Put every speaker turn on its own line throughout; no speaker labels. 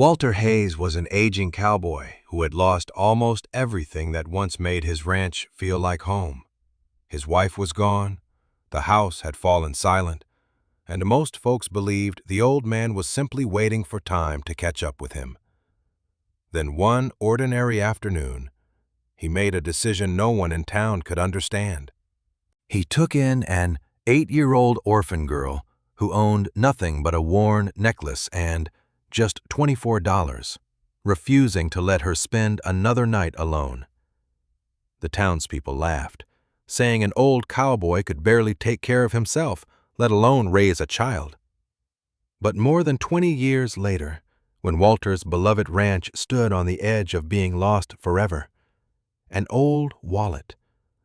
Walter Hayes was an aging cowboy who had lost almost everything that once made his ranch feel like home. His wife was gone, the house had fallen silent, and most folks believed the old man was simply waiting for time to catch up with him. Then one ordinary afternoon, he made a decision no one in town could understand. He took in an 8-year-old orphan girl who owned nothing but a worn necklace and just $24, refusing to let her spend another night alone. The townspeople laughed, saying an old cowboy could barely take care of himself, let alone raise a child. But more than 20 years later, when Walter's beloved ranch stood on the edge of being lost forever, an old wallet,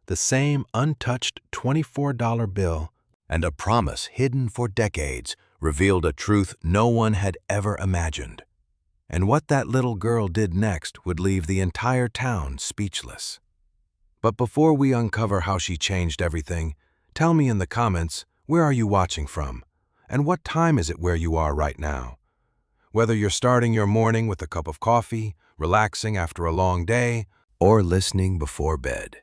the same untouched $24 bill, and a promise hidden for decades revealed a truth no one had ever imagined. And what that little girl did next would leave the entire town speechless. But before we uncover how she changed everything, tell me in the comments, where are you watching from? And what time is it where you are right now? Whether you're starting your morning with a cup of coffee, relaxing after a long day, or listening before bed,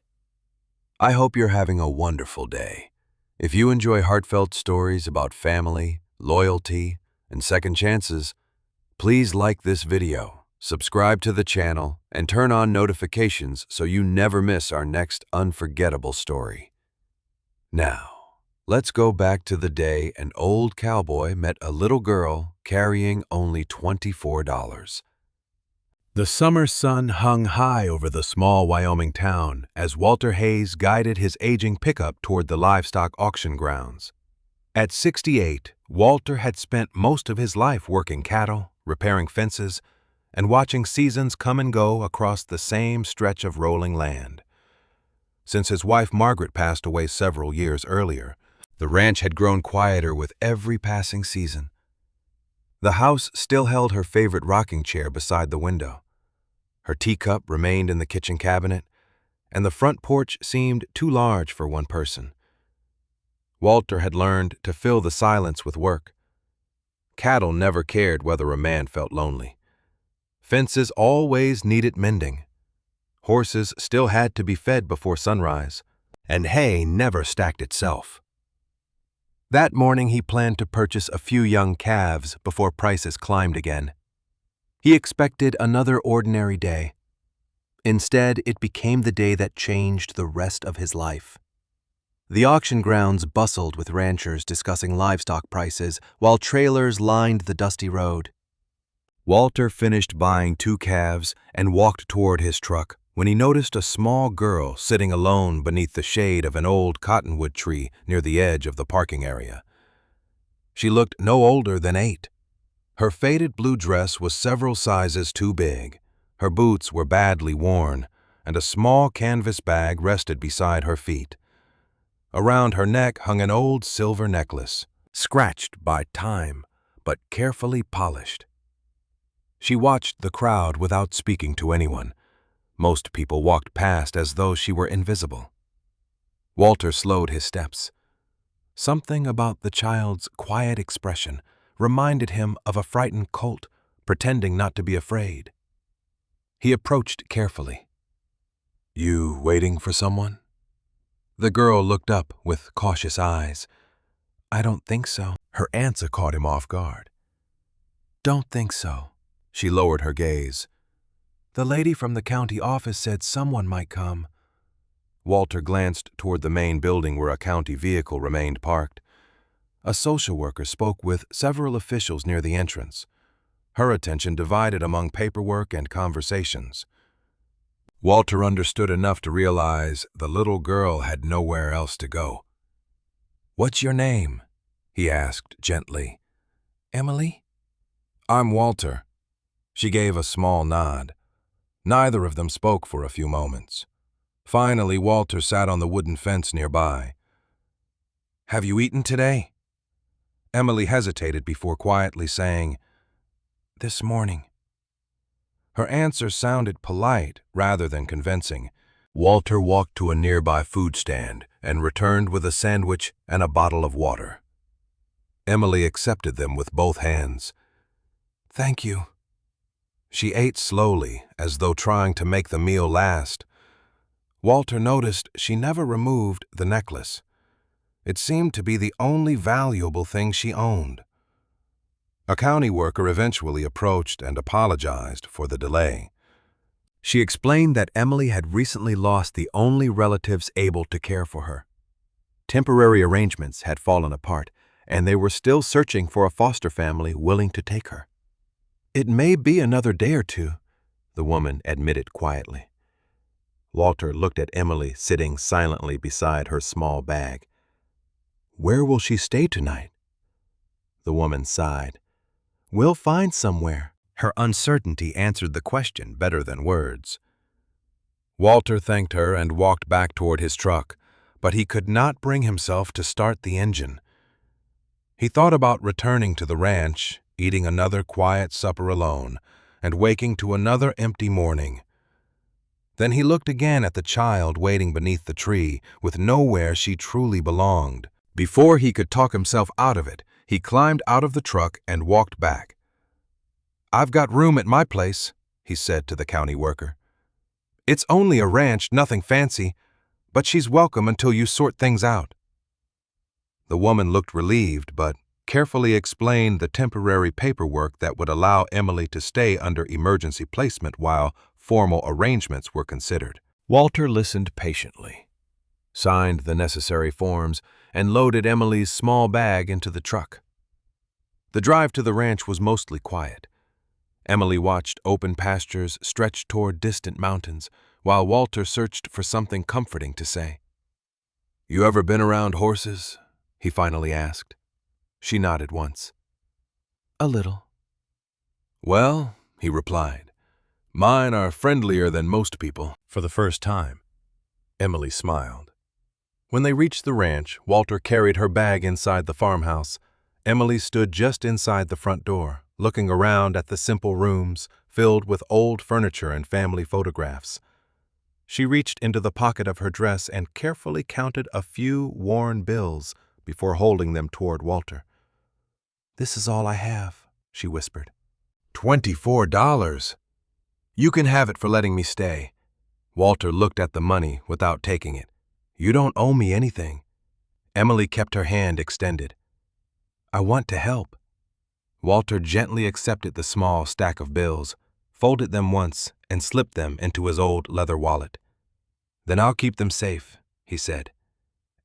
I hope you're having a wonderful day. If you enjoy heartfelt stories about family, loyalty, and second chances, please like this video, subscribe to the channel, and turn on notifications so you never miss our next unforgettable story. Now, let's go back to the day an old cowboy met a little girl carrying only $24. The summer sun hung high over the small Wyoming town as Walter Hayes guided his aging pickup toward the livestock auction grounds. At 68, Walter had spent most of his life working cattle, repairing fences, and watching seasons come and go across the same stretch of rolling land. Since his wife Margaret passed away several years earlier, the ranch had grown quieter with every passing season. The house still held her favorite rocking chair beside the window. Her teacup remained in the kitchen cabinet, and the front porch seemed too large for one person. Walter had learned to fill the silence with work. Cattle never cared whether a man felt lonely. Fences always needed mending. Horses still had to be fed before sunrise, and hay never stacked itself. That morning he planned to purchase a few young calves before prices climbed again. He expected another ordinary day. Instead, it became the day that changed the rest of his life. The auction grounds bustled with ranchers discussing livestock prices while trailers lined the dusty road. Walter finished buying 2 calves and walked toward his truck when he noticed a small girl sitting alone beneath the shade of an old cottonwood tree near the edge of the parking area. She looked no older than 8. Her faded blue dress was several sizes too big, her boots were badly worn, and a small canvas bag rested beside her feet. Around her neck hung an old silver necklace, scratched by time, but carefully polished. She watched the crowd without speaking to anyone. Most people walked past as though she were invisible. Walter slowed his steps. Something about the child's quiet expression reminded him of a frightened colt pretending not to be afraid. He approached carefully. "You waiting for someone?" The girl looked up with cautious eyes. "I don't think so." Her answer caught him off guard. "Don't think so." She lowered her gaze. "The lady from the county office said someone might come." Walter glanced toward the main building where a county vehicle remained parked. A social worker spoke with several officials near the entrance, her attention divided among paperwork and conversations. Walter understood enough to realize the little girl had nowhere else to go. "What's your name?" he asked gently. "Emily?" "I'm Walter." She gave a small nod. Neither of them spoke for a few moments. Finally, Walter sat on the wooden fence nearby. "Have you eaten today?" Emily hesitated before quietly saying, "This morning." Her answer sounded polite rather than convincing. Walter walked to a nearby food stand and returned with a sandwich and a bottle of water. Emily accepted them with both hands. "Thank you." She ate slowly, as though trying to make the meal last. Walter noticed she never removed the necklace. It seemed to be the only valuable thing she owned. A county worker eventually approached and apologized for the delay. She explained that Emily had recently lost the only relatives able to care for her. Temporary arrangements had fallen apart, and they were still searching for a foster family willing to take her. "It may be another day or two," the woman admitted quietly. Walter looked at Emily sitting silently beside her small bag. "Where will she stay tonight?" The woman sighed. "We'll find somewhere." Her uncertainty answered the question better than words. Walter thanked her and walked back toward his truck, but he could not bring himself to start the engine. He thought about returning to the ranch, eating another quiet supper alone, and waking to another empty morning. Then he looked again at the child waiting beneath the tree, with nowhere she truly belonged. Before he could talk himself out of it, he climbed out of the truck and walked back. "I've got room at my place," he said to the county worker. "It's only a ranch, nothing fancy, but she's welcome until you sort things out." The woman looked relieved, but carefully explained the temporary paperwork that would allow Emily to stay under emergency placement while formal arrangements were considered. Walter listened patiently, signed the necessary forms, and loaded Emily's small bag into the truck. The drive to the ranch was mostly quiet. Emily watched open pastures stretch toward distant mountains, while Walter searched for something comforting to say. "You ever been around horses?" he finally asked. She nodded once. "A little." "Well," he replied, "mine are friendlier than most people." For the first time, Emily smiled. When they reached the ranch, Walter carried her bag inside the farmhouse. Emily stood just inside the front door, looking around at the simple rooms filled with old furniture and family photographs. She reached into the pocket of her dress and carefully counted a few worn bills before holding them toward Walter. "This is all I have," she whispered. $24. You can have it for letting me stay." Walter looked at the money without taking it. "You don't owe me anything." Emily kept her hand extended. "I want to help." Walter gently accepted the small stack of bills, folded them once, and slipped them into his old leather wallet. "Then I'll keep them safe," he said.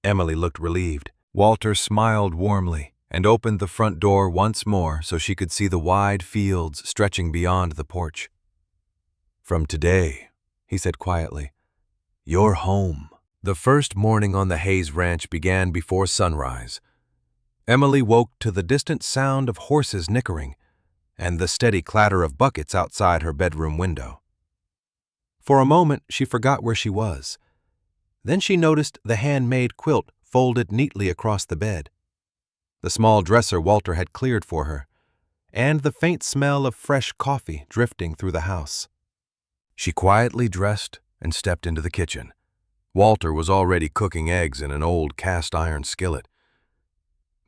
Emily looked relieved. Walter smiled warmly and opened the front door once more so she could see the wide fields stretching beyond the porch. "From today," he said quietly, "you're home." The first morning on the Hayes Ranch began before sunrise. Emily woke to the distant sound of horses nickering and the steady clatter of buckets outside her bedroom window. For a moment, she forgot where she was. Then she noticed the handmade quilt folded neatly across the bed, the small dresser Walter had cleared for her, and the faint smell of fresh coffee drifting through the house. She quietly dressed and stepped into the kitchen. Walter was already cooking eggs in an old cast-iron skillet.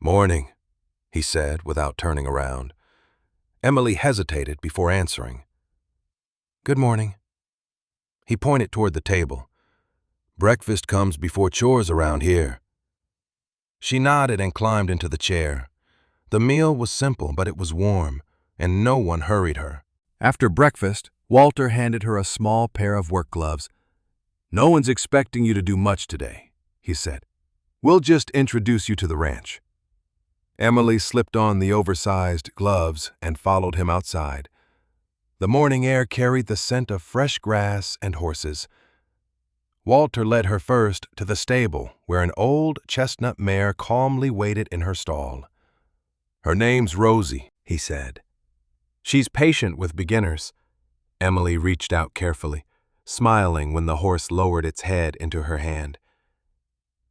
"Morning," he said without turning around. Emily hesitated before answering. "Good morning." He pointed toward the table. "Breakfast comes before chores around here." She nodded and climbed into the chair. The meal was simple, but it was warm, and no one hurried her. After breakfast, Walter handed her a small pair of work gloves. "No one's expecting you to do much today," he said. "We'll just introduce you to the ranch." Emily slipped on the oversized gloves and followed him outside. The morning air carried the scent of fresh grass and horses. Walter led her first to the stable, where an old chestnut mare calmly waited in her stall. "Her name's Rosie," he said. "She's patient with beginners." Emily reached out carefully, smiling when the horse lowered its head into her hand.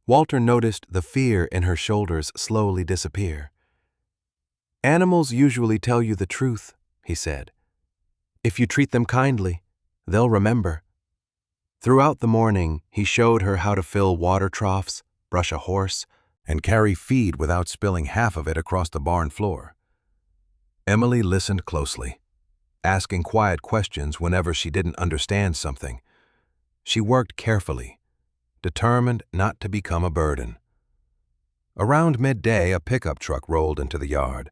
Walter noticed the fear in her shoulders slowly disappear. "Animals usually tell you the truth," he said. "If you treat them kindly, they'll remember." Throughout the morning, he showed her how to fill water troughs, brush a horse, and carry feed without spilling half of it across the barn floor. Emily listened closely. asking quiet questions whenever she didn't understand something. She worked carefully, determined not to become a burden. Around midday, a pickup truck rolled into the yard.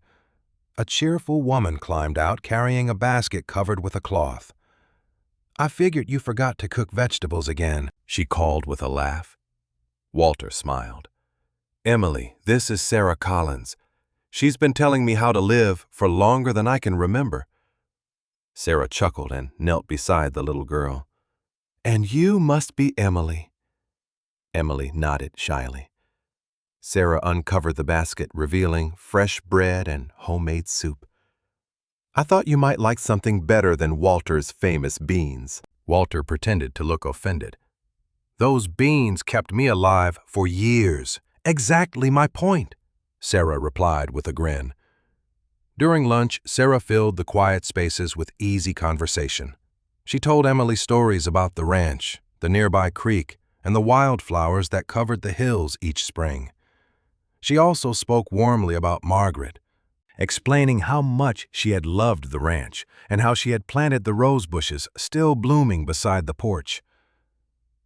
A cheerful woman climbed out carrying a basket covered with a cloth. "I figured you forgot to cook vegetables again," she called with a laugh. Walter smiled. "Emily, this is Sarah Collins. She's been telling me how to live for longer than I can remember." Sarah chuckled and knelt beside the little girl. "And you must be Emily." Emily nodded shyly. Sarah uncovered the basket, revealing fresh bread and homemade soup. "I thought you might like something better than Walter's famous beans." Walter pretended to look offended. "Those beans kept me alive for years. Exactly my point," Sarah replied with a grin. During lunch, Sarah filled the quiet spaces with easy conversation. She told Emily stories about the ranch, the nearby creek, and the wildflowers that covered the hills each spring. She also spoke warmly about Margaret, explaining how much she had loved the ranch and how she had planted the rose bushes still blooming beside the porch.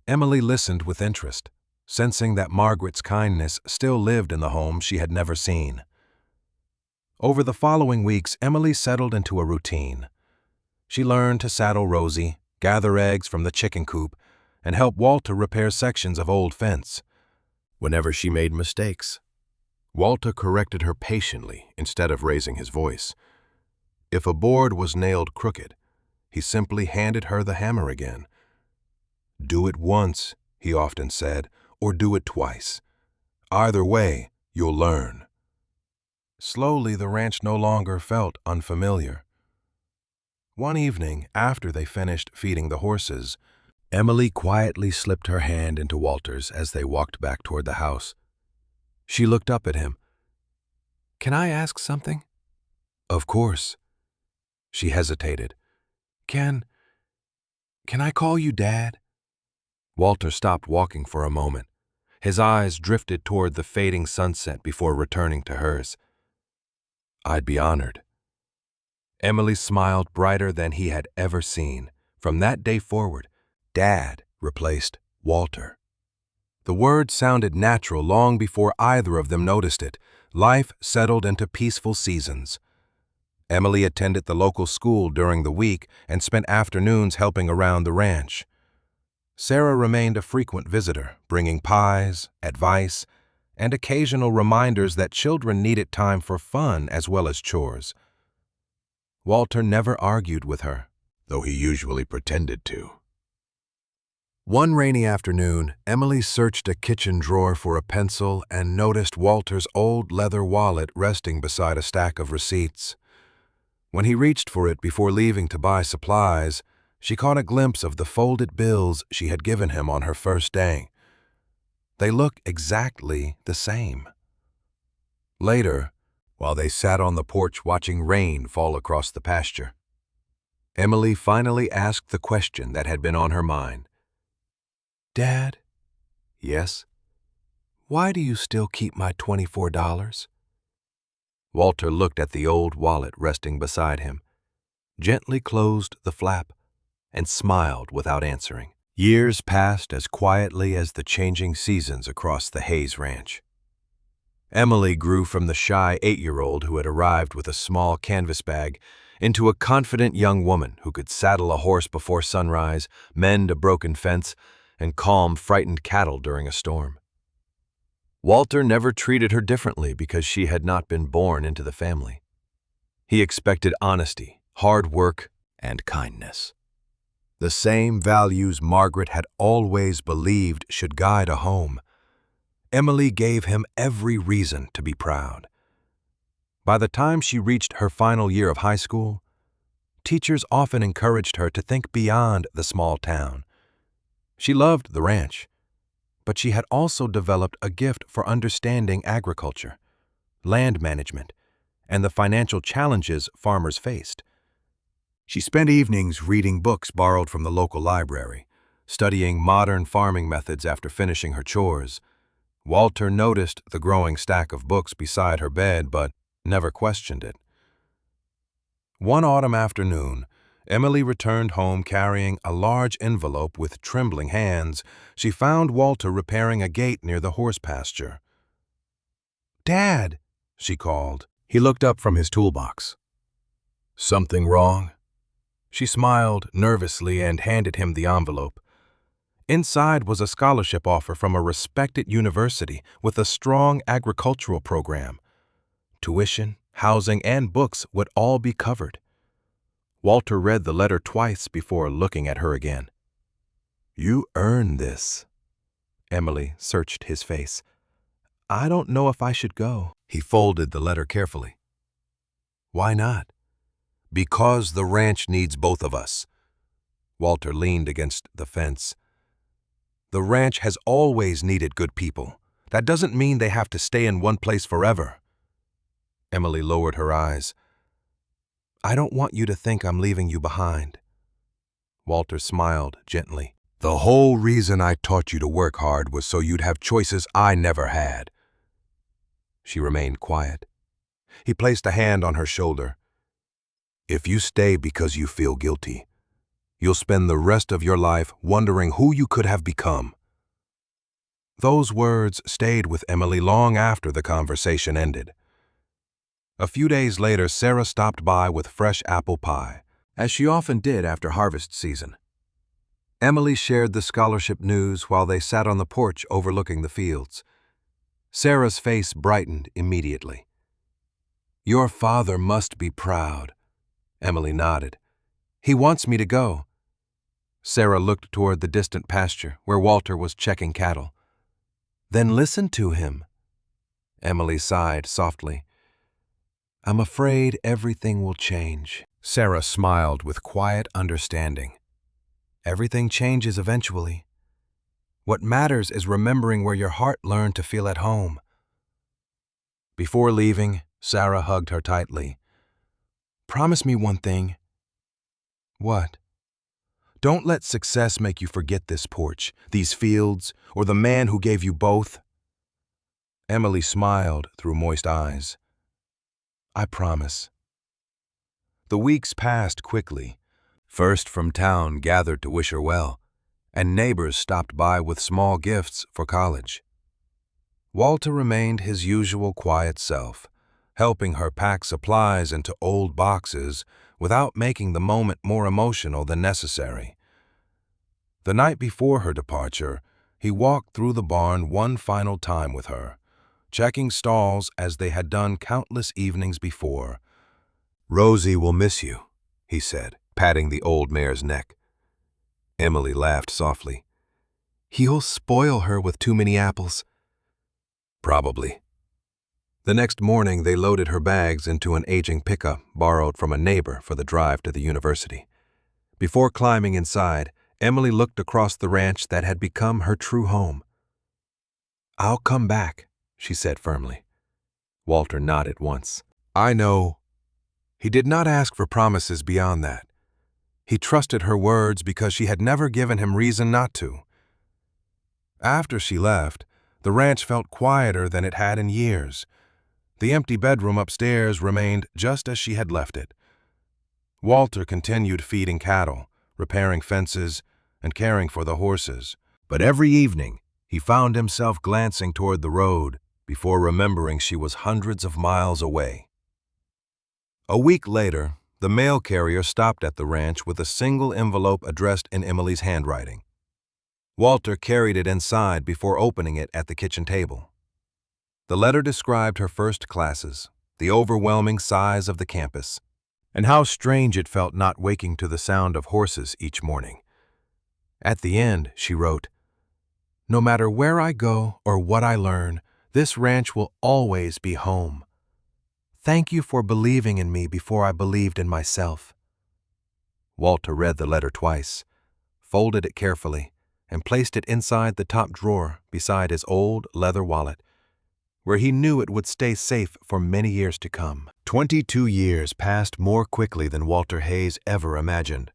Emily listened with interest, sensing that Margaret's kindness still lived in the home she had never seen. Over the following weeks, Emily settled into a routine. She learned to saddle Rosie, gather eggs from the chicken coop, and help Walter repair sections of old fence. Whenever she made mistakes, Walter corrected her patiently instead of raising his voice. If a board was nailed crooked, he simply handed her the hammer again. "Do it once," he often said, "or do it twice. Either way, you'll learn." Slowly, the ranch no longer felt unfamiliar. One evening, after they finished feeding the horses, Emily quietly slipped her hand into Walter's as they walked back toward the house. She looked up at him. "Can I ask something?" "Of course." She hesitated. Can I call you Dad?" Walter stopped walking for a moment. His eyes drifted toward the fading sunset before returning to hers. "I'd be honored." Emily smiled brighter than he had ever seen. From that day forward, Dad replaced Walter. The word sounded natural long before either of them noticed it. Life settled into peaceful seasons. Emily attended the local school during the week and spent afternoons helping around the ranch. Sarah remained a frequent visitor, bringing pies, advice, and occasional reminders that children needed time for fun as well as chores. Walter never argued with her, though he usually pretended to. One rainy afternoon, Emily searched a kitchen drawer for a pencil and noticed Walter's old leather wallet resting beside a stack of receipts. When he reached for it before leaving to buy supplies, she caught a glimpse of the folded bills she had given him on her first day. They looked exactly the same. Later, while they sat on the porch watching rain fall across the pasture, Emily finally asked the question that had been on her mind. "Dad?" "Yes?" "Why do you still keep my $24? Walter looked at the old wallet resting beside him, gently closed the flap, and smiled without answering. Years passed as quietly as the changing seasons across the Hayes Ranch. Emily grew from the shy 8-year-old who had arrived with a small canvas bag into a confident young woman who could saddle a horse before sunrise, mend a broken fence, and calm frightened cattle during a storm. Walter never treated her differently because she had not been born into the family. He expected honesty, hard work, and kindness. The same values Margaret had always believed should guide a home. Emily gave him every reason to be proud. By the time she reached her final year of high school, teachers often encouraged her to think beyond the small town. She loved the ranch, but she had also developed a gift for understanding agriculture, land management, and the financial challenges farmers faced. She spent evenings reading books borrowed from the local library, studying modern farming methods after finishing her chores. Walter noticed the growing stack of books beside her bed, but never questioned it. One autumn afternoon, Emily returned home carrying a large envelope with trembling hands. She found Walter repairing a gate near the horse pasture. "Dad," she called. He looked up from his toolbox. "Something wrong?" She smiled nervously and handed him the envelope. Inside was a scholarship offer from a respected university with a strong agricultural program. Tuition, housing, and books would all be covered. Walter read the letter twice before looking at her again. "You earned this." Emily searched his face. "I don't know if I should go." He folded the letter carefully. "Why not?" "Because the ranch needs both of us." Walter leaned against the fence. "The ranch has always needed good people. That doesn't mean they have to stay in one place forever." Emily lowered her eyes. "I don't want you to think I'm leaving you behind." Walter smiled gently. "The whole reason I taught you to work hard was so you'd have choices I never had." She remained quiet. He placed a hand on her shoulder. "If you stay because you feel guilty, you'll spend the rest of your life wondering who you could have become." Those words stayed with Emily long after the conversation ended. A few days later, Sarah stopped by with fresh apple pie, as she often did after harvest season. Emily shared the scholarship news while they sat on the porch overlooking the fields. Sarah's face brightened immediately. "Your father must be proud." Emily nodded. "He wants me to go." Sarah looked toward the distant pasture where Walter was checking cattle. "Then listen to him." Emily sighed softly. "I'm afraid everything will change." Sarah smiled with quiet understanding. "Everything changes eventually. What matters is remembering where your heart learned to feel at home." Before leaving, Sarah hugged her tightly. "Promise me one thing." "What?" "Don't let success make you forget this porch, these fields, or the man who gave you both." Emily smiled through moist eyes. "I promise." The weeks passed quickly. First from town gathered to wish her well, and neighbors stopped by with small gifts for college. Walter remained his usual quiet self, helping her pack supplies into old boxes without making the moment more emotional than necessary. The night before her departure, he walked through the barn one final time with her, checking stalls as they had done countless evenings before. "Rosie will miss you," he said, patting the old mare's neck. Emily laughed softly. "He'll spoil her with too many apples." "Probably." The next morning, they loaded her bags into an aging pickup borrowed from a neighbor for the drive to the university. Before climbing inside, Emily looked across the ranch that had become her true home. "I'll come back," she said firmly. Walter nodded once. "I know." He did not ask for promises beyond that. He trusted her words because she had never given him reason not to. After she left, the ranch felt quieter than it had in years. The empty bedroom upstairs remained just as she had left it. Walter continued feeding cattle, repairing fences, and caring for the horses. But every evening, he found himself glancing toward the road before remembering she was hundreds of miles away. A week later, the mail carrier stopped at the ranch with a single envelope addressed in Emily's handwriting. Walter carried it inside before opening it at the kitchen table. The letter described her first classes, the overwhelming size of the campus, and how strange it felt not waking to the sound of horses each morning. At the end, she wrote, "No matter where I go or what I learn, this ranch will always be home. Thank you for believing in me before I believed in myself." Walter read the letter twice, folded it carefully, and placed it inside the top drawer beside his old leather wallet, where he knew it would stay safe for many years to come. 22 years passed more quickly than Walter Hayes ever imagined.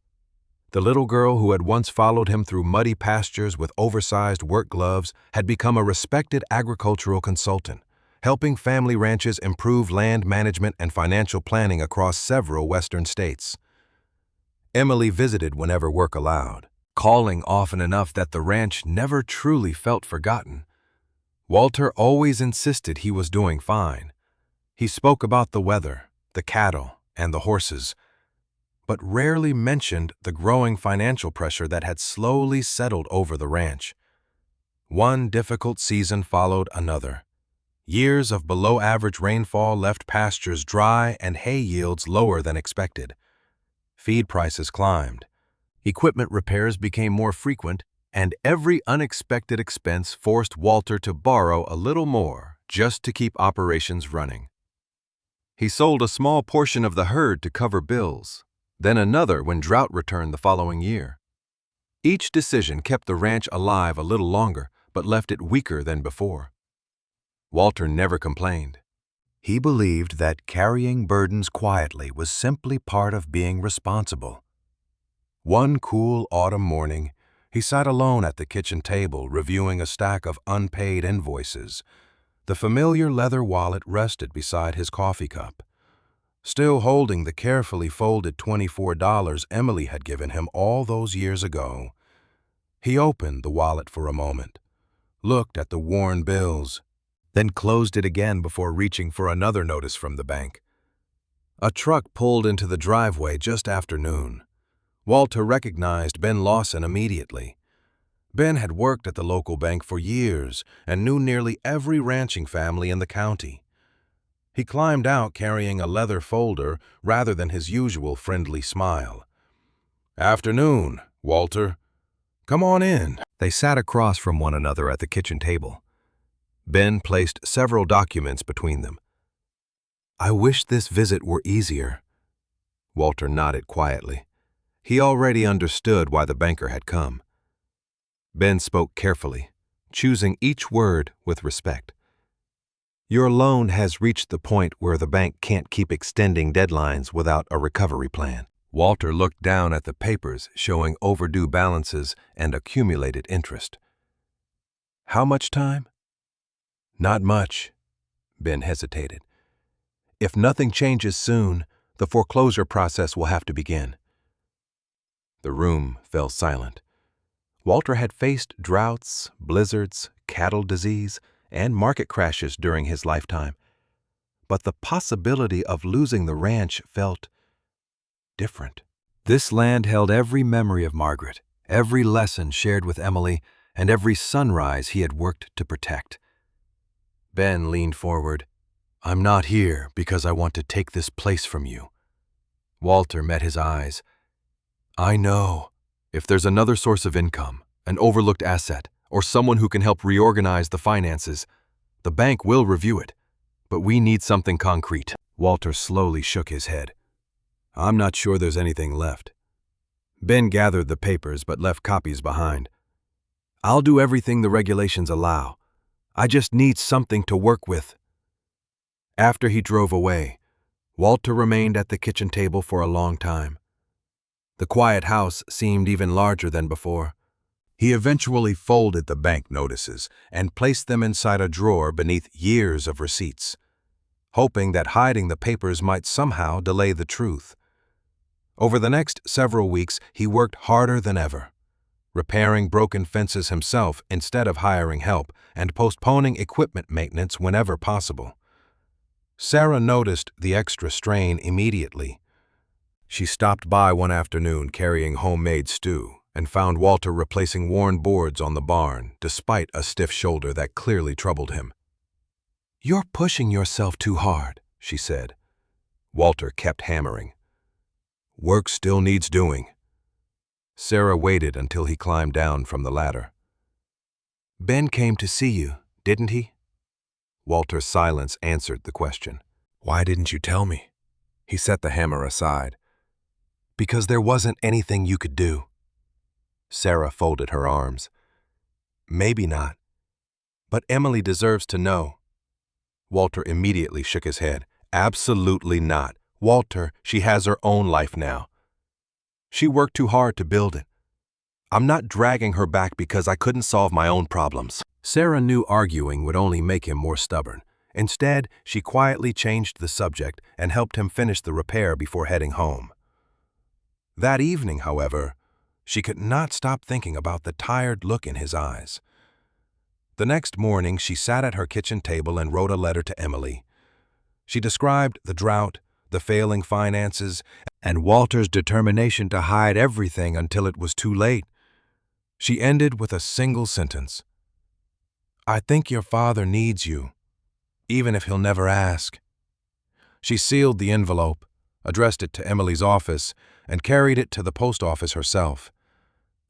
The little girl who had once followed him through muddy pastures with oversized work gloves had become a respected agricultural consultant, helping family ranches improve land management and financial planning across several western states. Emily visited whenever work allowed, calling often enough that the ranch never truly felt forgotten. Walter always insisted he was doing fine. He spoke about the weather, the cattle, and the horses, but rarely mentioned the growing financial pressure that had slowly settled over the ranch. One difficult season followed another. Years of below-average rainfall left pastures dry and hay yields lower than expected. Feed prices climbed. Equipment repairs became more frequent, and every unexpected expense forced Walter to borrow a little more just to keep operations running. He sold a small portion of the herd to cover bills, then another when drought returned the following year. Each decision kept the ranch alive a little longer, but left it weaker than before. Walter never complained. He believed that carrying burdens quietly was simply part of being responsible. One cool autumn morning, he sat alone at the kitchen table reviewing a stack of unpaid invoices. The familiar leather wallet rested beside his coffee cup, still holding the carefully folded $24 Emily had given him all those years ago. He opened the wallet for a moment, looked at the worn bills, then closed it again before reaching for another notice from the bank. A truck pulled into the driveway just after noon. Walter recognized Ben Lawson immediately. Ben had worked at the local bank for years and knew nearly every ranching family in the county. He climbed out carrying a leather folder rather than his usual friendly smile. "Afternoon, Walter. Come on in." They sat across from one another at the kitchen table. Ben placed several documents between them. "I wish this visit were easier." Walter nodded quietly. He already understood why the banker had come. Ben spoke carefully, choosing each word with respect. "Your loan has reached the point where the bank can't keep extending deadlines without a recovery plan." Walter looked down at the papers showing overdue balances and accumulated interest. "How much time?" "Not much." Ben hesitated. "If nothing changes soon, the foreclosure process will have to begin." The room fell silent. Walter had faced droughts, blizzards, cattle disease, and market crashes during his lifetime, but the possibility of losing the ranch felt different. This land held every memory of Margaret, every lesson shared with Emily, and every sunrise he had worked to protect. Ben leaned forward. "I'm not here because I want to take this place from you." Walter met his eyes. "I know. If there's another source of income, an overlooked asset, or someone who can help reorganize the finances, the bank will review it. But we need something concrete." Walter slowly shook his head. "I'm not sure there's anything left." Ben gathered the papers but left copies behind. "I'll do everything the regulations allow. I just need something to work with." After he drove away, Walter remained at the kitchen table for a long time. The quiet house seemed even larger than before. He eventually folded the bank notices and placed them inside a drawer beneath years of receipts, hoping that hiding the papers might somehow delay the truth. Over the next several weeks, he worked harder than ever, repairing broken fences himself instead of hiring help and postponing equipment maintenance whenever possible. Sarah noticed the extra strain immediately. She stopped by one afternoon carrying homemade stew and found Walter replacing worn boards on the barn despite a stiff shoulder that clearly troubled him. "You're pushing yourself too hard," she said. Walter kept hammering. "Work still needs doing." Sarah waited until he climbed down from the ladder. "Ben came to see you, didn't he?" Walter's silence answered the question. "Why didn't you tell me?" He set the hammer aside. "Because there wasn't anything you could do." Sarah folded her arms. "Maybe not. But Emily deserves to know." Walter immediately shook his head. "Absolutely not. Walter, she has her own life now. She worked too hard to build it. I'm not dragging her back because I couldn't solve my own problems." Sarah knew arguing would only make him more stubborn. Instead, she quietly changed the subject and helped him finish the repair before heading home. That evening, however, she could not stop thinking about the tired look in his eyes. The next morning, she sat at her kitchen table and wrote a letter to Emily. She described the drought, the failing finances, and Walter's determination to hide everything until it was too late. She ended with a single sentence. "I think your father needs you, even if he'll never ask." She sealed the envelope, addressed it to Emily's office, and carried it to the post office herself,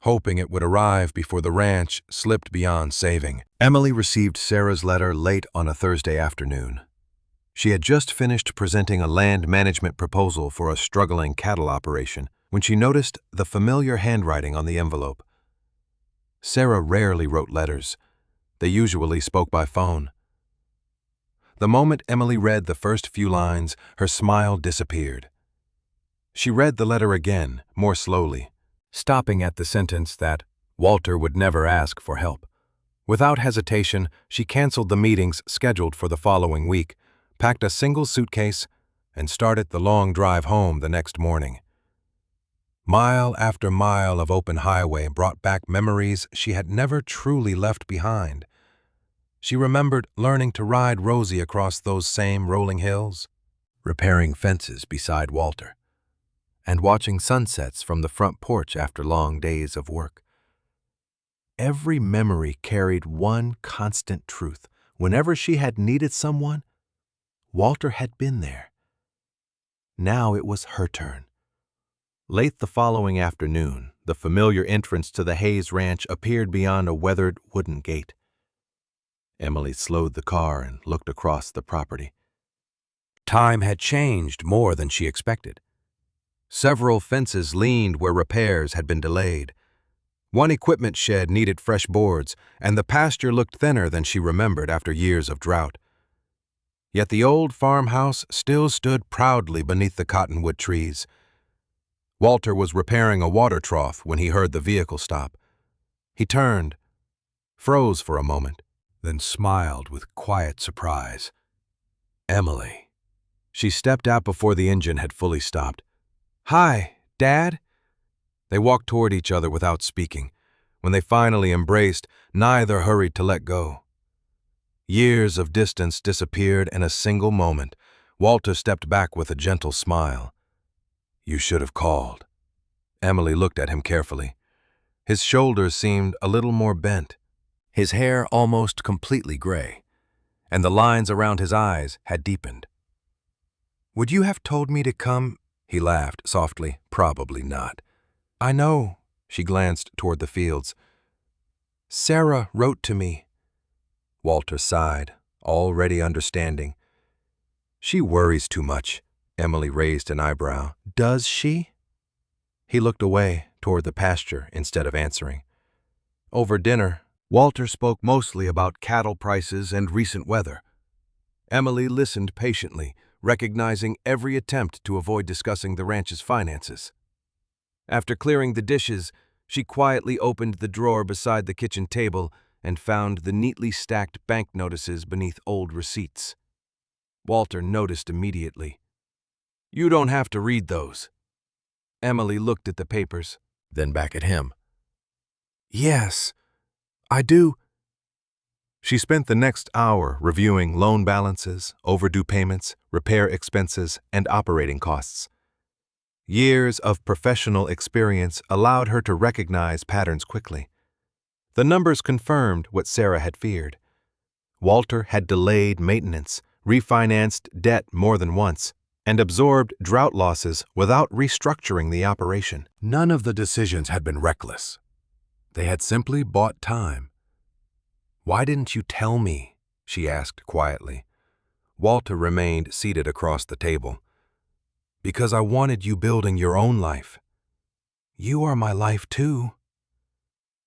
hoping it would arrive before the ranch slipped beyond saving. Emily received Sarah's letter late on a Thursday afternoon. She had just finished presenting a land management proposal for a struggling cattle operation when she noticed the familiar handwriting on the envelope. Sarah rarely wrote letters. They usually spoke by phone. The moment Emily read the first few lines, her smile disappeared. She read the letter again, more slowly, stopping at the sentence that Walter would never ask for help. Without hesitation, she canceled the meetings scheduled for the following week, packed a single suitcase, and started the long drive home the next morning. Mile after mile of open highway brought back memories she had never truly left behind. She remembered learning to ride Rosie across those same rolling hills, repairing fences beside Walter, and watching sunsets from the front porch after long days of work. Every memory carried one constant truth. Whenever she had needed someone, Walter had been there. Now it was her turn. Late the following afternoon, the familiar entrance to the Hayes Ranch appeared beyond a weathered wooden gate. Emily slowed the car and looked across the property. Time had changed more than she expected. Several fences leaned where repairs had been delayed. One equipment shed needed fresh boards, and the pasture looked thinner than she remembered after years of drought. Yet the old farmhouse still stood proudly beneath the cottonwood trees. Walter was repairing a water trough when he heard the vehicle stop. He turned, froze for a moment, then smiled with quiet surprise. Emily. She stepped out before the engine had fully stopped. "Hi, Dad?" They walked toward each other without speaking. When they finally embraced, neither hurried to let go. Years of distance disappeared in a single moment. Walter stepped back with a gentle smile. "You should have called." Emily looked at him carefully. His shoulders seemed a little more bent, his hair almost completely gray, and the lines around his eyes had deepened. "Would you have told me to come?" He laughed softly. "Probably not." "I know." She glanced toward the fields. "Sarah wrote to me." Walter sighed, already understanding. "She worries too much." Emily raised an eyebrow. "Does she?" He looked away toward the pasture instead of answering. Over dinner, Walter spoke mostly about cattle prices and recent weather. Emily listened patiently, recognizing every attempt to avoid discussing the ranch's finances. After clearing the dishes, she quietly opened the drawer beside the kitchen table and found the neatly stacked bank notices beneath old receipts. Walter noticed immediately. "You don't have to read those." Emily looked at the papers, then back at him. "Yes, I do." She spent the next hour reviewing loan balances, overdue payments, repair expenses, and operating costs. Years of professional experience allowed her to recognize patterns quickly. The numbers confirmed what Sarah had feared. Walter had delayed maintenance, refinanced debt more than once, and absorbed drought losses without restructuring the operation. None of the decisions had been reckless. They had simply bought time. "Why didn't you tell me?" she asked quietly. Walter remained seated across the table. "Because I wanted you building your own life. You are my life too."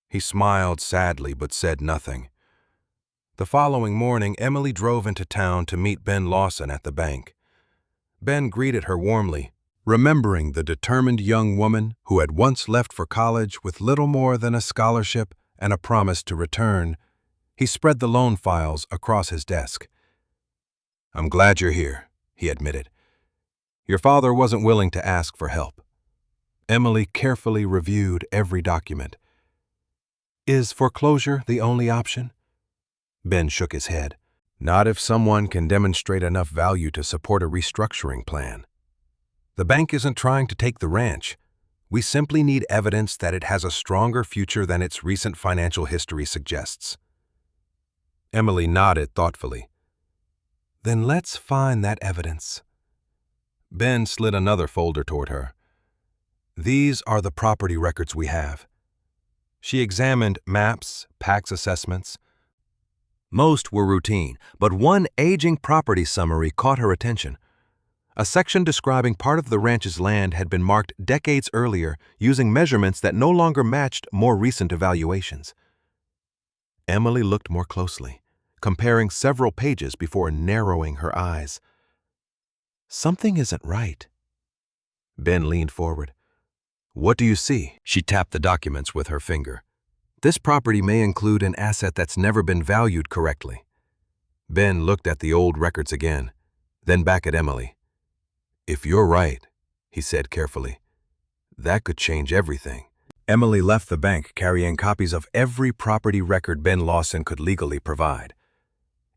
He smiled sadly but said nothing. The following morning, Emily drove into town to meet Ben Lawson at the bank. Ben greeted her warmly, remembering the determined young woman who had once left for college with little more than a scholarship and a promise to return. He spread the loan files across his desk. "I'm glad you're here," he admitted. "Your father wasn't willing to ask for help." Emily carefully reviewed every document. Is foreclosure the only option? Ben shook his head. Not if someone can demonstrate enough value to support a restructuring plan. The bank isn't trying to take the ranch. We simply need evidence that it has a stronger future than its recent financial history suggests. Emily nodded thoughtfully. Then let's find that evidence. Ben slid another folder toward her. These are the property records we have. She examined maps, tax assessments. Most were routine, but one aging property summary caught her attention. A section describing part of the ranch's land had been marked decades earlier using measurements that no longer matched more recent evaluations. Emily looked more closely, comparing several pages before narrowing her eyes. Something isn't right. Ben leaned forward. What do you see? She tapped the documents with her finger. This property may include an asset that's never been valued correctly. Ben looked at the old records again, then back at Emily. If you're right, he said carefully, that could change everything. Emily left the bank carrying copies of every property record Ben Lawson could legally provide.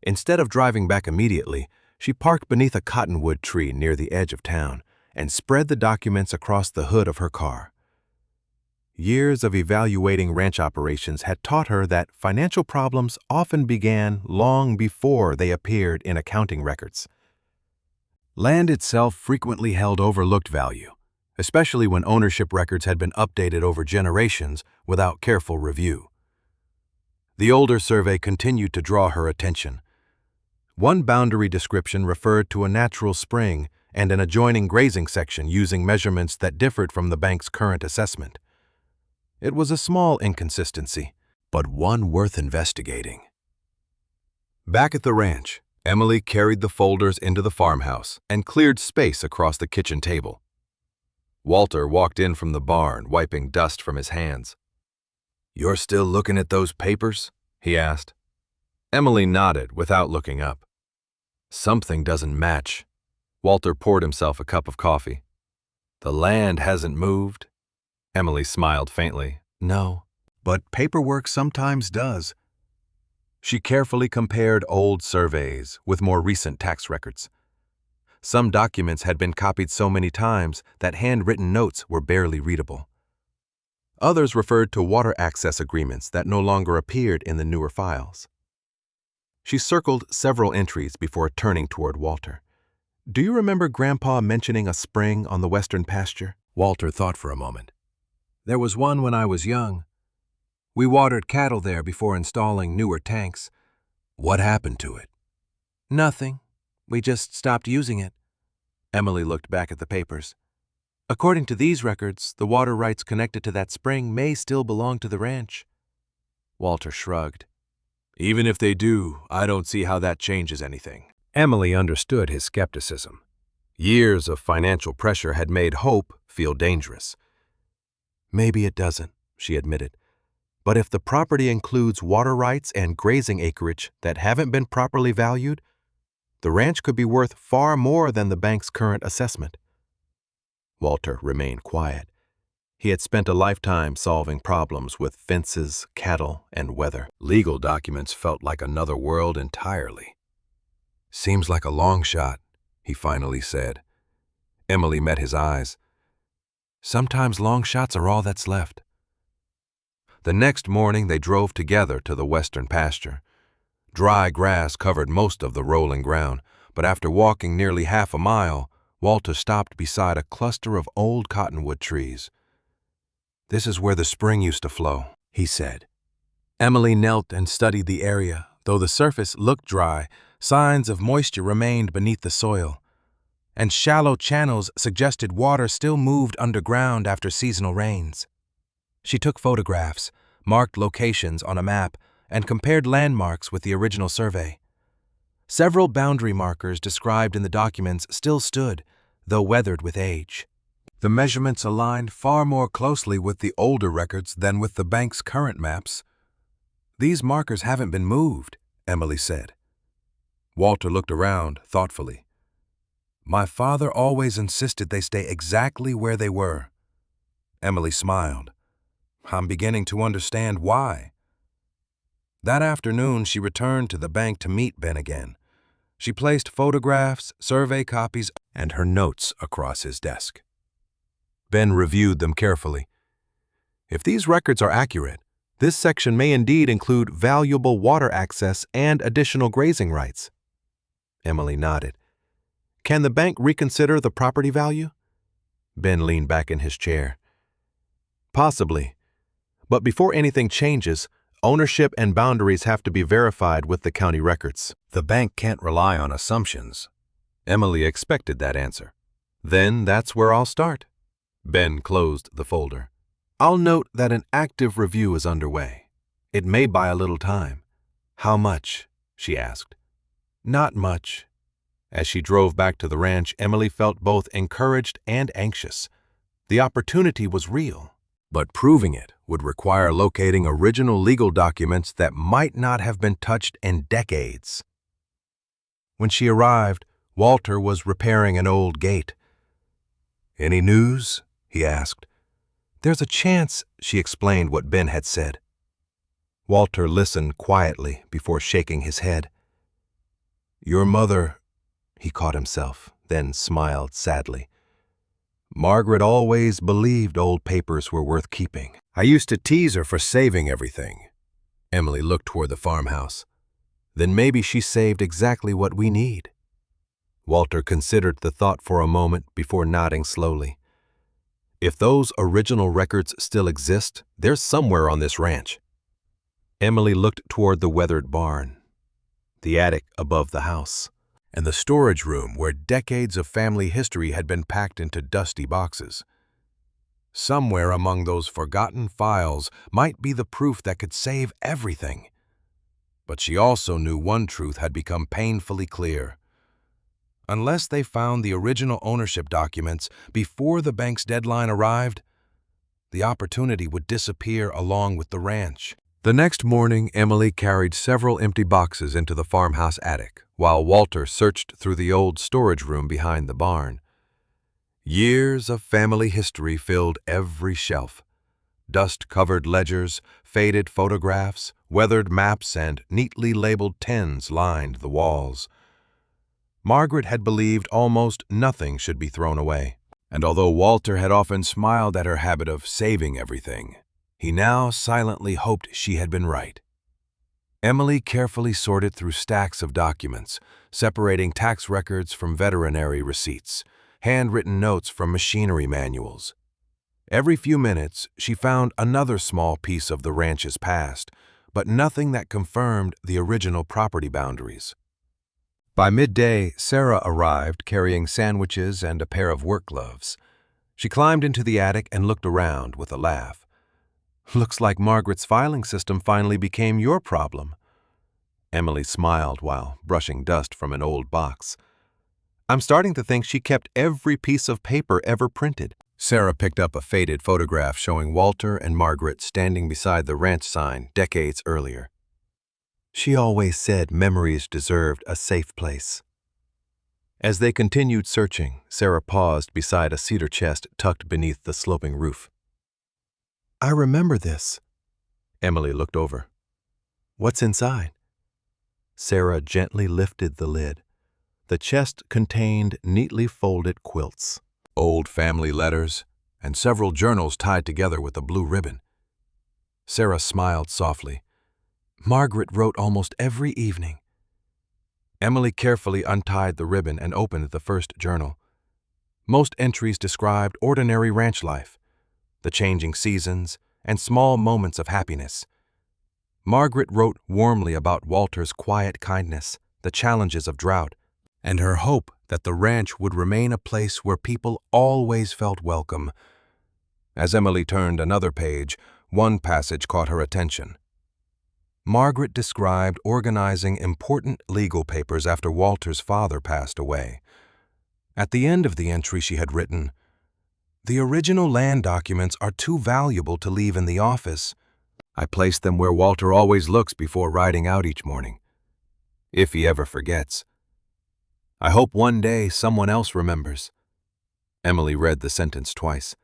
Instead of driving back immediately, she parked beneath a cottonwood tree near the edge of town and spread the documents across the hood of her car. Years of evaluating ranch operations had taught her that financial problems often began long before they appeared in accounting records. Land itself frequently held overlooked value, especially when ownership records had been updated over generations without careful review. The older survey continued to draw her attention. One boundary description referred to a natural spring and an adjoining grazing section using measurements that differed from the bank's current assessment. It was a small inconsistency, but one worth investigating. Back at the ranch, Emily carried the folders into the farmhouse and cleared space across the kitchen table. Walter walked in from the barn, wiping dust from his hands. "You're still looking at those papers?" he asked. Emily nodded without looking up. Something doesn't match. Walter poured himself a cup of coffee. The land hasn't moved? Emily smiled faintly. No, but paperwork sometimes does. She carefully compared old surveys with more recent tax records. Some documents had been copied so many times that handwritten notes were barely readable. Others referred to water access agreements that no longer appeared in the newer files. She circled several entries before turning toward Walter. Do you remember Grandpa mentioning a spring on the western pasture? Walter thought for a moment. There was one when I was young. We watered cattle there before installing newer tanks. What happened to it? Nothing. We just stopped using it. Emily looked back at the papers. According to these records, the water rights connected to that spring may still belong to the ranch. Walter shrugged. Even if they do, I don't see how that changes anything. Emily understood his skepticism. Years of financial pressure had made hope feel dangerous. Maybe it doesn't, she admitted. But if the property includes water rights and grazing acreage that haven't been properly valued, the ranch could be worth far more than the bank's current assessment. Walter remained quiet. He had spent a lifetime solving problems with fences, cattle, and weather. Legal documents felt like another world entirely. Seems like a long shot, he finally said. Emily met his eyes. Sometimes long shots are all that's left. The next morning they drove together to the western pasture. Dry grass covered most of the rolling ground, but after walking nearly half a mile, Walter stopped beside a cluster of old cottonwood trees. This is where the spring used to flow, he said. Emily knelt and studied the area. Though the surface looked dry, signs of moisture remained beneath the soil, and shallow channels suggested water still moved underground after seasonal rains. She took photographs, marked locations on a map, and compared landmarks with the original survey. Several boundary markers described in the documents still stood, though weathered with age. The measurements aligned far more closely with the older records than with the bank's current maps. These markers haven't been moved, Emily said. Walter looked around thoughtfully. My father always insisted they stay exactly where they were. Emily smiled. I'm beginning to understand why. That afternoon, she returned to the bank to meet Ben again. She placed photographs, survey copies, and her notes across his desk. Ben reviewed them carefully. If these records are accurate, this section may indeed include valuable water access and additional grazing rights. Emily nodded. Can the bank reconsider the property value? Ben leaned back in his chair. Possibly. But before anything changes, ownership and boundaries have to be verified with the county records. The bank can't rely on assumptions. Emily expected that answer. Then that's where I'll start. Ben closed the folder. I'll note that an active review is underway. It may buy a little time. How much? She asked. Not much. As she drove back to the ranch, Emily felt both encouraged and anxious. The opportunity was real, but proving it would require locating original legal documents that might not have been touched in decades. When she arrived, Walter was repairing an old gate. Any news? He asked. There's a chance, she explained what Ben had said. Walter listened quietly before shaking his head. Your mother, he caught himself, then smiled sadly. Margaret always believed old papers were worth keeping. I used to tease her for saving everything. Emily looked toward the farmhouse. Then maybe she saved exactly what we need. Walter considered the thought for a moment before nodding slowly. If those original records still exist, they're somewhere on this ranch. Emily looked toward the weathered barn, the attic above the house, and the storage room where decades of family history had been packed into dusty boxes. Somewhere among those forgotten files might be the proof that could save everything. But she also knew one truth had become painfully clear. Unless they found the original ownership documents before the bank's deadline arrived, the opportunity would disappear along with the ranch. The next morning, Emily carried several empty boxes into the farmhouse attic, while Walter searched through the old storage room behind the barn. Years of family history filled every shelf. Dust-covered ledgers, faded photographs, weathered maps, and neatly labeled tins lined the walls. Margaret had believed almost nothing should be thrown away, and although Walter had often smiled at her habit of saving everything, he now silently hoped she had been right. Emily carefully sorted through stacks of documents, separating tax records from veterinary receipts, handwritten notes from machinery manuals. Every few minutes, she found another small piece of the ranch's past, but nothing that confirmed the original property boundaries. By midday, Sarah arrived carrying sandwiches and a pair of work gloves. She climbed into the attic and looked around with a laugh. Looks like Margaret's filing system finally became your problem. Emily smiled while brushing dust from an old box. I'm starting to think she kept every piece of paper ever printed. Sarah picked up a faded photograph showing Walter and Margaret standing beside the ranch sign decades earlier. She always said memories deserved a safe place. As they continued searching, Sarah paused beside a cedar chest tucked beneath the sloping roof. I remember this. Emily looked over. What's inside? Sarah gently lifted the lid. The chest contained neatly folded quilts, old family letters, and several journals tied together with a blue ribbon. Sarah smiled softly. Margaret wrote almost every evening. Emily carefully untied the ribbon and opened the first journal. Most entries described ordinary ranch life, the changing seasons, and small moments of happiness. Margaret wrote warmly about Walter's quiet kindness, the challenges of drought, and her hope that the ranch would remain a place where people always felt welcome. As Emily turned another page, one passage caught her attention. Margaret described organizing important legal papers after Walter's father passed away. At the end of the entry she had written, "The original land documents are too valuable to leave in the office. I placed them where Walter always looks before riding out each morning, if he ever forgets. I hope one day someone else remembers." Emily read the sentence twice.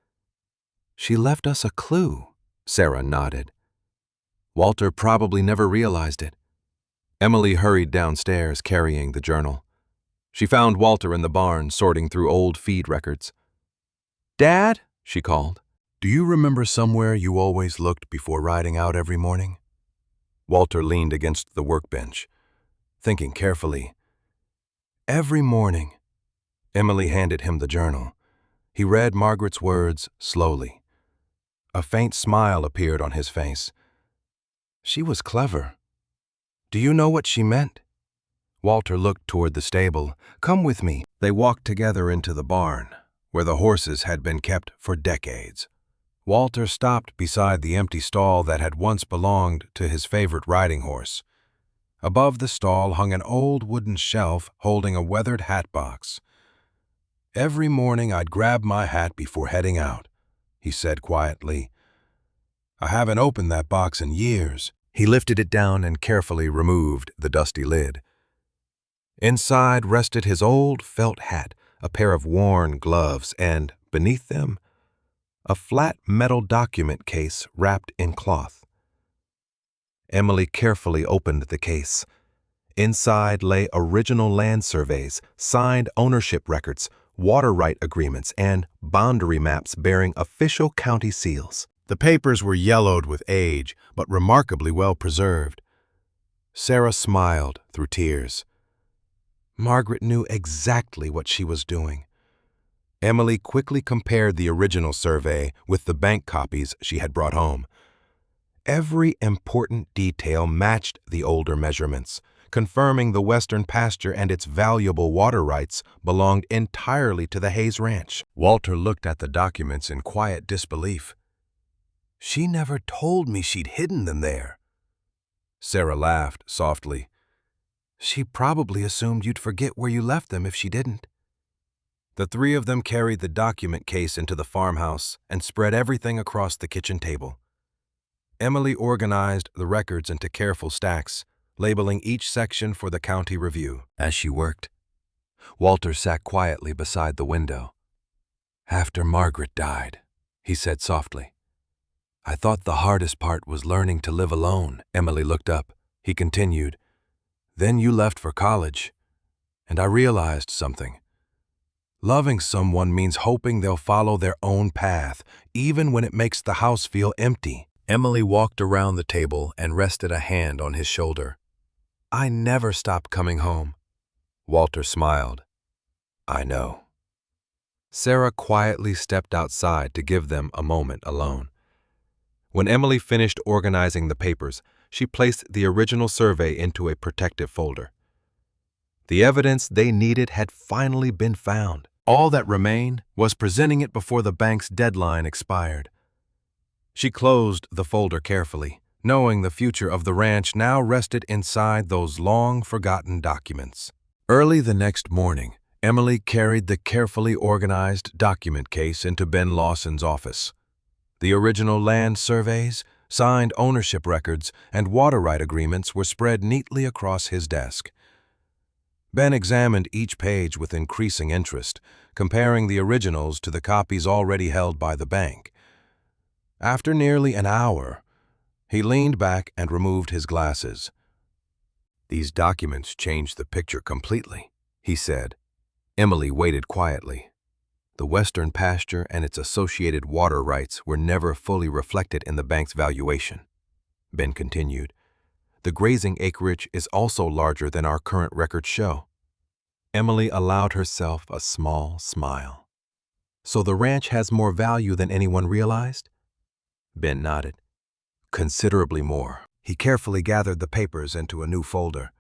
She left us a clue, Sarah nodded. Walter probably never realized it. Emily hurried downstairs carrying the journal. She found Walter in the barn sorting through old feed records. "Dad," she called, "do you remember somewhere you always looked before riding out every morning?" Walter leaned against the workbench, thinking carefully. "Every morning." Emily handed him the journal. He read Margaret's words slowly. A faint smile appeared on his face. She was clever. "Do you know what she meant?" Walter looked toward the stable. "Come with me." They walked together into the barn, where the horses had been kept for decades. Walter stopped beside the empty stall that had once belonged to his favorite riding horse. Above the stall hung an old wooden shelf holding a weathered hat box. "Every morning I'd grab my hat before heading out," he said quietly. "I haven't opened that box in years." He lifted it down and carefully removed the dusty lid. Inside rested his old felt hat, a pair of worn gloves, and, beneath them, a flat metal document case wrapped in cloth. Emily carefully opened the case. Inside lay original land surveys, signed ownership records, water right agreements, and boundary maps bearing official county seals. The papers were yellowed with age, but remarkably well preserved. Sarah smiled through tears. Margaret knew exactly what she was doing. Emily quickly compared the original survey with the bank copies she had brought home. Every important detail matched the older measurements, confirming the western pasture and its valuable water rights belonged entirely to the Hayes Ranch. Walter looked at the documents in quiet disbelief. "She never told me she'd hidden them there." Sarah laughed softly. "She probably assumed you'd forget where you left them if she didn't." The three of them carried the document case into the farmhouse and spread everything across the kitchen table. Emily organized the records into careful stacks, labeling each section for the county review. As she worked, Walter sat quietly beside the window. "After Margaret died," he said softly, "I thought the hardest part was learning to live alone." Emily looked up. He continued, "Then you left for college, and I realized something. Loving someone means hoping they'll follow their own path, even when it makes the house feel empty." Emily walked around the table and rested a hand on his shoulder. "I never stopped coming home." Walter smiled. "I know." Sarah quietly stepped outside to give them a moment alone. When Emily finished organizing the papers, she placed the original survey into a protective folder. The evidence they needed had finally been found. All that remained was presenting it before the bank's deadline expired. She closed the folder carefully, knowing the future of the ranch now rested inside those long-forgotten documents. Early the next morning, Emily carried the carefully organized document case into Ben Lawson's office. The original land surveys, signed ownership records, and water right agreements were spread neatly across his desk. Ben examined each page with increasing interest, comparing the originals to the copies already held by the bank. After nearly an hour, he leaned back and removed his glasses. "These documents changed the picture completely," he said. Emily waited quietly. The western pasture and its associated water rights were never fully reflected in the bank's valuation. Ben continued, "The grazing acreage is also larger than our current records show." Emily allowed herself a small smile. "So the ranch has more value than anyone realized?" Ben nodded. "Considerably more." He carefully gathered the papers into a new folder.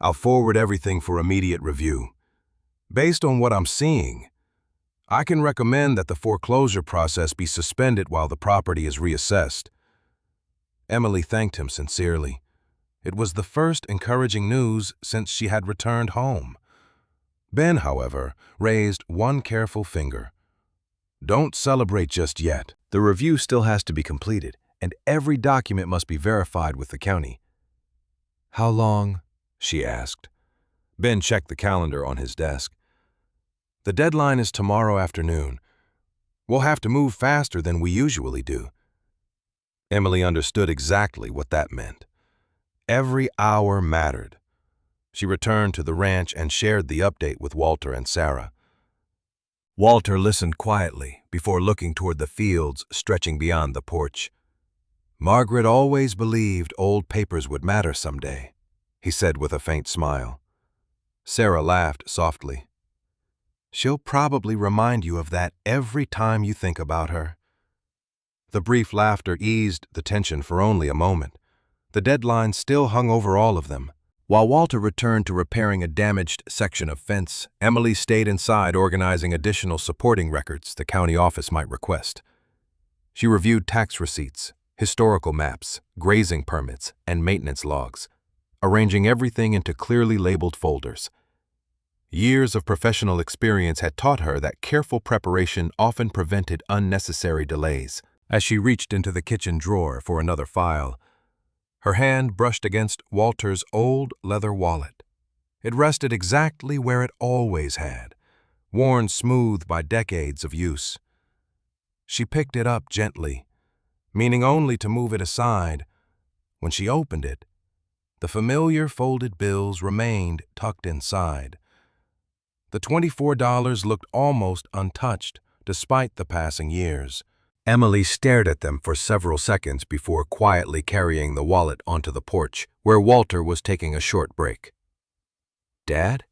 "I'll forward everything for immediate review. Based on what I'm seeing, I can recommend that the foreclosure process be suspended while the property is reassessed." Emily thanked him sincerely. It was the first encouraging news since she had returned home. Ben, however, raised one careful finger. "Don't celebrate just yet. The review still has to be completed, and every document must be verified with the county." "How long?" she asked. Ben checked the calendar on his desk. "The deadline is tomorrow afternoon. We'll have to move faster than we usually do. Emily understood exactly what that meant. Every hour mattered. She returned to the ranch and shared the update with Walter and Sarah. Walter listened quietly before looking toward the fields stretching beyond the porch. Margaret always believed old papers would matter someday, he said with a faint smile. Sarah laughed softly. She'll probably remind you of that every time you think about her. The brief laughter eased the tension for only a moment. The deadline still hung over all of them. While Walter returned to repairing a damaged section of fence, Emily stayed inside organizing additional supporting records the county office might request. She reviewed tax receipts, historical maps, grazing permits, and maintenance logs, arranging everything into clearly labeled folders. Years of professional experience had taught her that careful preparation often prevented unnecessary delays. As she reached into the kitchen drawer for another file, her hand brushed against Walter's old leather wallet. It rested exactly where it always had, worn smooth by decades of use. She picked it up gently, meaning only to move it aside. When she opened it, the familiar folded bills remained tucked inside. The $24 looked almost untouched, despite the passing years. Emily stared at them for several seconds before quietly carrying the wallet onto the porch, where Walter was taking a short break. Dad?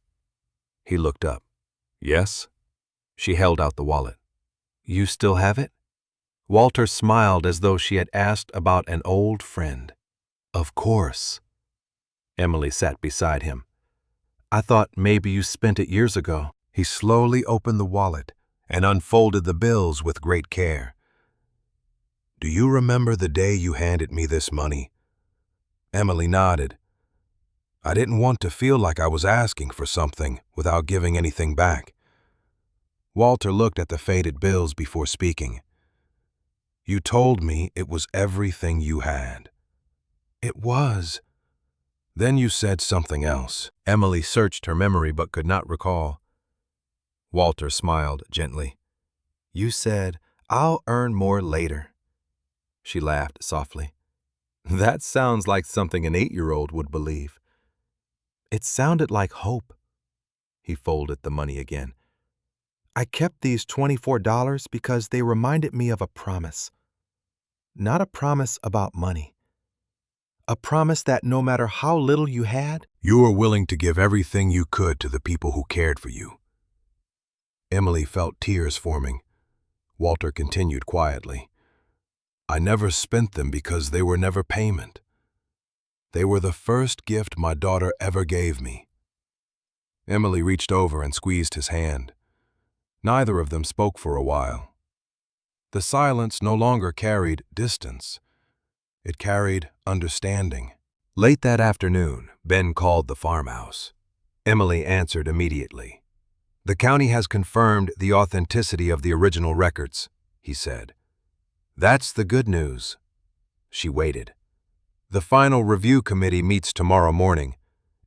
He looked up. Yes? She held out the wallet. You still have it? Walter smiled as though she had asked about an old friend. Of course. Emily sat beside him. I thought maybe you spent it years ago. He slowly opened the wallet and unfolded the bills with great care. Do you remember the day you handed me this money? Emily nodded. I didn't want to feel like I was asking for something without giving anything back. Walter looked at the faded bills before speaking. You told me it was everything you had. It was. Then you said something else. Emily searched her memory but could not recall. Walter smiled gently. You said, I'll earn more later. She laughed softly. That sounds like something an 8-year-old would believe. It sounded like hope. He folded the money again. I kept these $24 because they reminded me of a promise. Not a promise about money. A promise that no matter how little you had, you were willing to give everything you could to the people who cared for you. Emily felt tears forming. Walter continued quietly. I never spent them because they were never payment. They were the first gift my daughter ever gave me. Emily reached over and squeezed his hand. Neither of them spoke for a while. The silence no longer carried distance. It carried understanding. Late that afternoon, Ben called the farmhouse. Emily answered immediately. The county has confirmed the authenticity of the original records, he said. That's the good news. She waited. The final review committee meets tomorrow morning.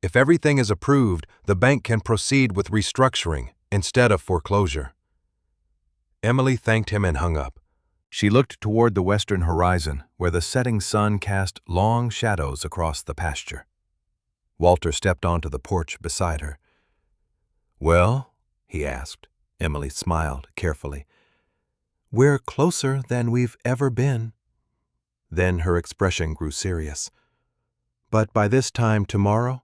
If everything is approved, the bank can proceed with restructuring instead of foreclosure. Emily thanked him and hung up. She looked toward the western horizon, where the setting sun cast long shadows across the pasture. Walter stepped onto the porch beside her. Well, he asked. Emily smiled carefully. We're closer than we've ever been. Then her expression grew serious. But by this time tomorrow,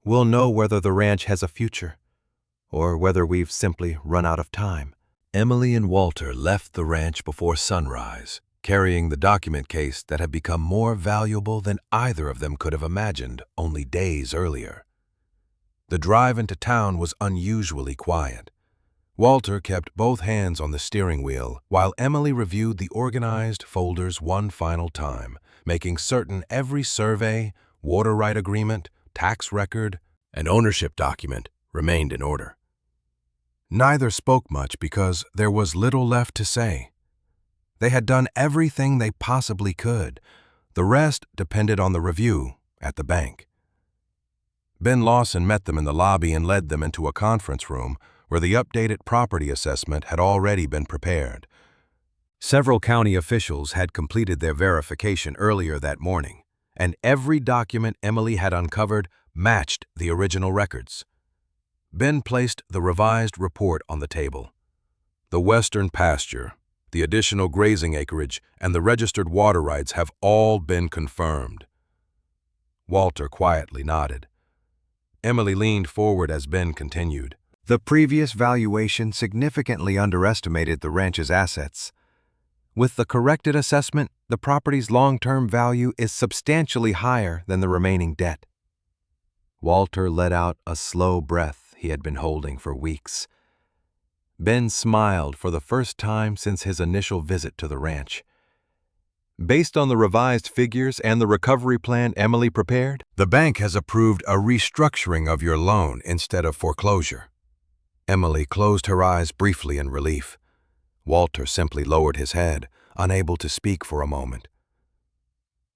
we'll know whether the ranch has a future, or whether we've simply run out of time. Emily and Walter left the ranch before sunrise, carrying the document case that had become more valuable than either of them could have imagined only days earlier. The drive into town was unusually quiet. Walter kept both hands on the steering wheel while Emily reviewed the organized folders one final time, making certain every survey, water right agreement, tax record, and ownership document remained in order. Neither spoke much because there was little left to say. They had done everything they possibly could. The rest depended on the review at the bank. Ben Lawson met them in the lobby and led them into a conference room where the updated property assessment had already been prepared. Several county officials had completed their verification earlier that morning, and every document Emily had uncovered matched the original records. Ben placed the revised report on the table. The western pasture, the additional grazing acreage, and the registered water rights have all been confirmed. Walter quietly nodded. Emily leaned forward as Ben continued. The previous valuation significantly underestimated the ranch's assets. With the corrected assessment, the property's long-term value is substantially higher than the remaining debt. Walter let out a slow breath he had been holding for weeks. Ben smiled for the first time since his initial visit to the ranch. Based on the revised figures and the recovery plan Emily prepared, the bank has approved a restructuring of your loan instead of foreclosure. Emily closed her eyes briefly in relief. Walter simply lowered his head, unable to speak for a moment.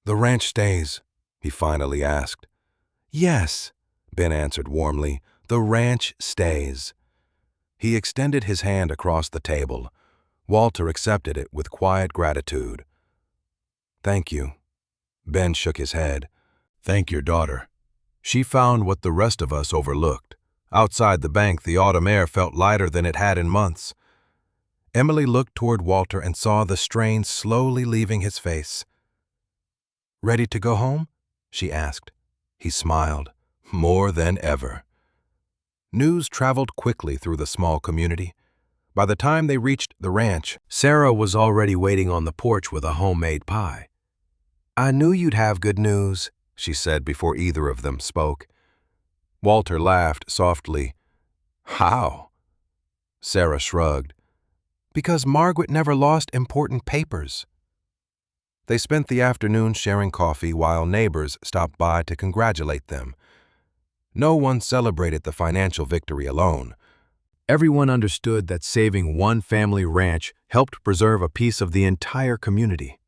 "The ranch stays?" he finally asked. "Yes," Ben answered warmly. "The ranch stays." He extended his hand across the table. Walter accepted it with quiet gratitude. "Thank you." Ben shook his head. "Thank your daughter. She found what the rest of us overlooked. Outside the bank, the autumn air felt lighter than it had in months." Emily looked toward Walter and saw the strain slowly leaving his face. "Ready to go home?" she asked. He smiled. "More than ever." News traveled quickly through the small community. By the time they reached the ranch, Sarah was already waiting on the porch with a homemade pie. "I knew you'd have good news," she said before either of them spoke. Walter laughed softly. "How?" Sarah shrugged. "Because Margaret never lost important papers." They spent the afternoon sharing coffee while neighbors stopped by to congratulate them. No one celebrated the financial victory alone. Everyone understood that saving one family ranch helped preserve a piece of the entire community.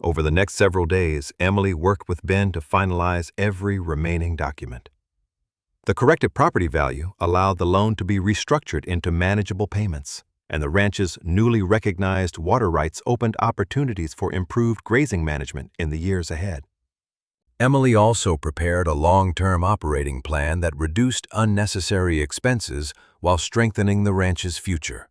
Over the next several days, Emily worked with Ben to finalize every remaining document. The corrected property value allowed the loan to be restructured into manageable payments, and the ranch's newly recognized water rights opened opportunities for improved grazing management in the years ahead. Emily also prepared a long-term operating plan that reduced unnecessary expenses while strengthening the ranch's future.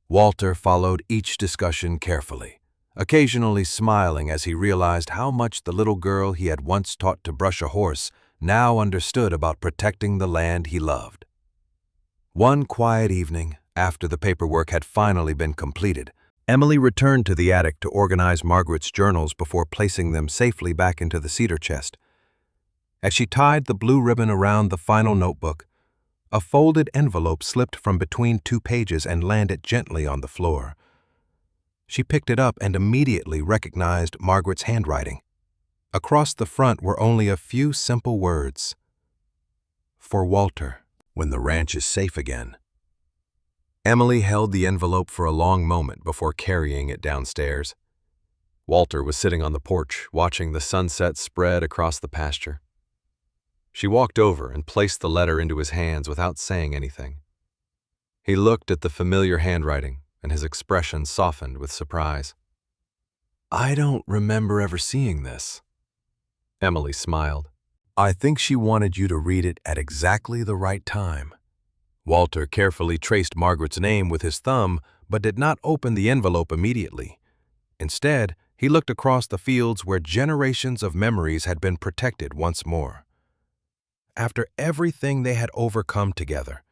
Walter followed each discussion carefully, occasionally smiling as he realized how much the little girl he had once taught to brush a horse now understood about protecting the land he loved. One quiet evening, after the paperwork had finally been completed, Emily returned to the attic to organize Margaret's journals before placing them safely back into the cedar chest. As she tied the blue ribbon around the final notebook, a folded envelope slipped from between two pages and landed gently on the floor. She picked it up and immediately recognized Margaret's handwriting. Across the front were only a few simple words. "For Walter, when the ranch is safe again." Emily held the envelope for a long moment before carrying it downstairs. Walter was sitting on the porch, watching the sunset spread across the pasture. She walked over and placed the letter into his hands without saying anything. He looked at the familiar handwriting, and his expression softened with surprise. "I don't remember ever seeing this." Emily smiled. "I think she wanted you to read it at exactly the right time." Walter carefully traced Margaret's name with his thumb, but did not open the envelope immediately. Instead, he looked across the fields where generations of memories had been protected once more. After everything they had overcome together,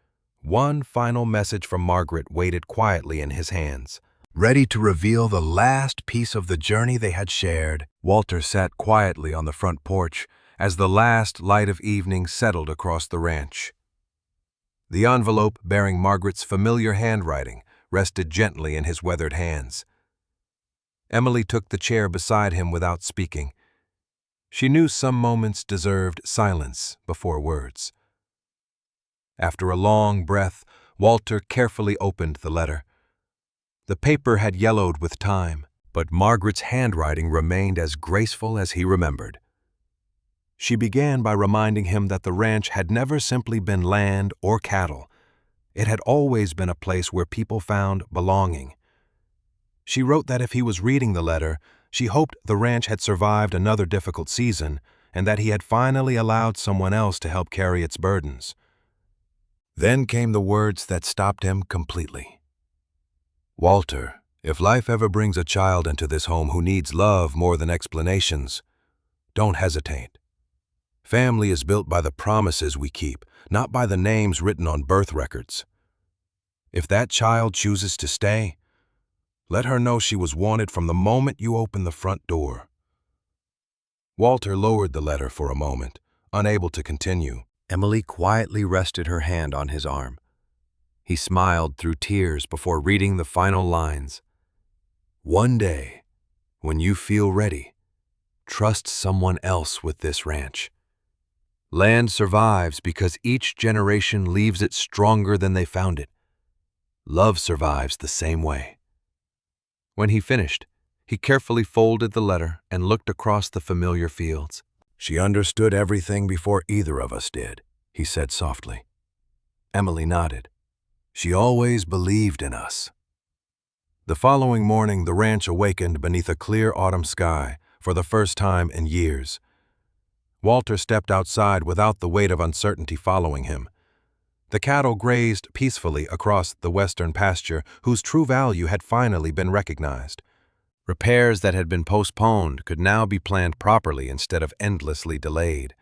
one final message from Margaret waited quietly in his hands. Ready to reveal the last piece of the journey they had shared, Walter sat quietly on the front porch as the last light of evening settled across the ranch. The envelope, bearing Margaret's familiar handwriting, rested gently in his weathered hands. Emily took the chair beside him without speaking. She knew some moments deserved silence before words. After a long breath, Walter carefully opened the letter. The paper had yellowed with time, but Margaret's handwriting remained as graceful as he remembered. She began by reminding him that the ranch had never simply been land or cattle. It had always been a place where people found belonging. She wrote that if he was reading the letter, she hoped the ranch had survived another difficult season and that he had finally allowed someone else to help carry its burdens. Then came the words that stopped him completely. Walter, if life ever brings a child into this home who needs love more than explanations, don't hesitate. Family is built by the promises we keep, not by the names written on birth records. If that child chooses to stay, let her know she was wanted from the moment you open the front door. Walter lowered the letter for a moment, unable to continue. Emily quietly rested her hand on his arm. He smiled through tears before reading the final lines. One day, when you feel ready, trust someone else with this ranch. Land survives because each generation leaves it stronger than they found it. Love survives the same way. When he finished, he carefully folded the letter and looked across the familiar fields. She understood everything before either of us did, he said softly. Emily nodded. She always believed in us. The following morning, the ranch awakened beneath a clear autumn sky for the first time in years. Walter stepped outside without the weight of uncertainty following him. The cattle grazed peacefully across the western pasture whose true value had finally been recognized. Repairs that had been postponed could now be planned properly instead of endlessly delayed.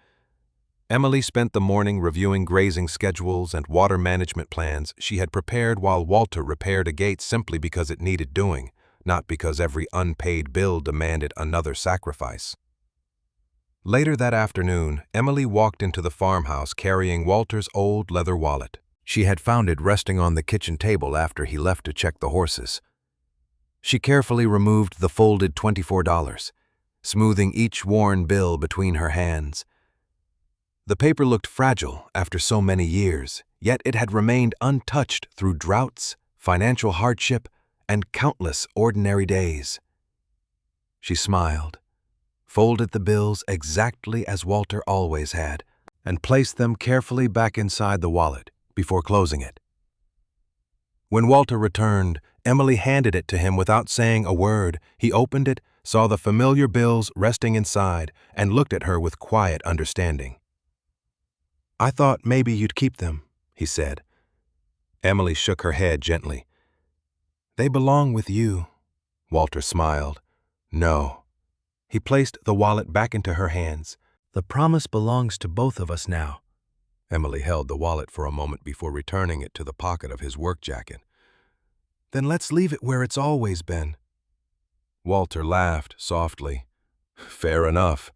Emily spent the morning reviewing grazing schedules and water management plans she had prepared while Walter repaired a gate simply because it needed doing, not because every unpaid bill demanded another sacrifice. Later that afternoon, Emily walked into the farmhouse carrying Walter's old leather wallet. She had found it resting on the kitchen table after he left to check the horses. She carefully removed the folded $24, smoothing each worn bill between her hands. The paper looked fragile after so many years, yet it had remained untouched through droughts, financial hardship, and countless ordinary days. She smiled, folded the bills exactly as Walter always had, and placed them carefully back inside the wallet before closing it. When Walter returned, Emily handed it to him without saying a word. He opened it, saw the familiar bills resting inside, and looked at her with quiet understanding. I thought maybe you'd keep them, he said. Emily shook her head gently. They belong with you. Walter smiled. No. He placed the wallet back into her hands. The promise belongs to both of us now. Emily held the wallet for a moment before returning it to the pocket of his work jacket. Then let's leave it where it's always been. Walter laughed softly. Fair enough.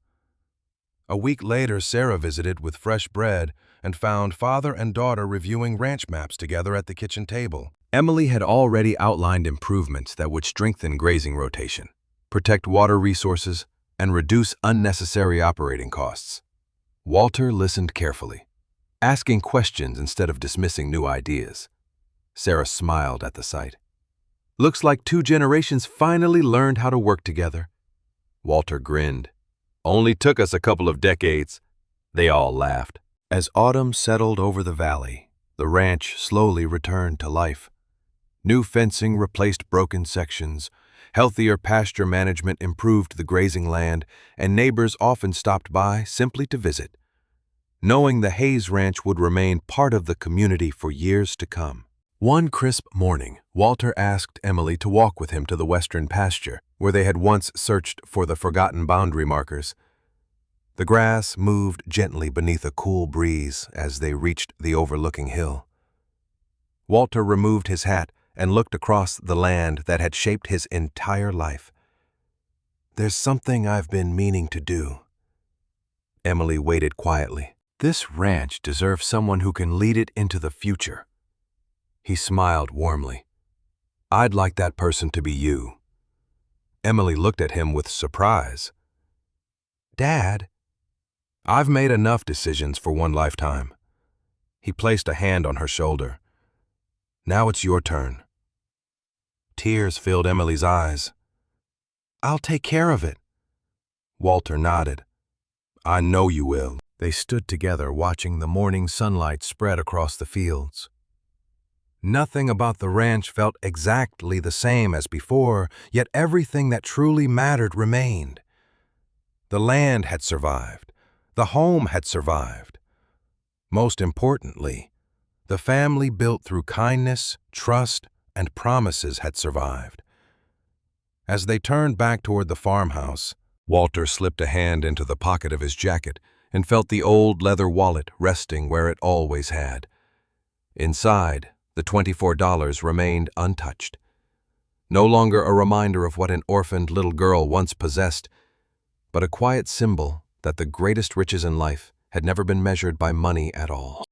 A week later, Sarah visited with fresh bread and found father and daughter reviewing ranch maps together at the kitchen table. Emily had already outlined improvements that would strengthen grazing rotation, protect water resources, and reduce unnecessary operating costs. Walter listened carefully, asking questions instead of dismissing new ideas. Sarah smiled at the sight. Looks like 2 generations finally learned how to work together. Walter grinned. Only took us a couple of decades. They all laughed. As autumn settled over the valley, the ranch slowly returned to life. New fencing replaced broken sections, healthier pasture management improved the grazing land, and neighbors often stopped by simply to visit, knowing the Hayes Ranch would remain part of the community for years to come. One crisp morning, Walter asked Emily to walk with him to the western pasture, where they had once searched for the forgotten boundary markers. The grass moved gently beneath a cool breeze as they reached the overlooking hill. Walter removed his hat and looked across the land that had shaped his entire life. There's something I've been meaning to do. Emily waited quietly. This ranch deserves someone who can lead it into the future. He smiled warmly. I'd like that person to be you. Emily looked at him with surprise. Dad? I've made enough decisions for one lifetime. He placed a hand on her shoulder. Now it's your turn. Tears filled Emily's eyes. I'll take care of it. Walter nodded. I know you will. They stood together watching the morning sunlight spread across the fields. Nothing about the ranch felt exactly the same as before, yet everything that truly mattered remained. The land had survived. The home had survived. Most importantly, the family built through kindness, trust, and promises had survived. As they turned back toward the farmhouse, Walter slipped a hand into the pocket of his jacket and felt the old leather wallet resting where it always had. Inside, the $24 remained untouched. No longer a reminder of what an orphaned little girl once possessed, but a quiet symbol that the greatest riches in life had never been measured by money at all.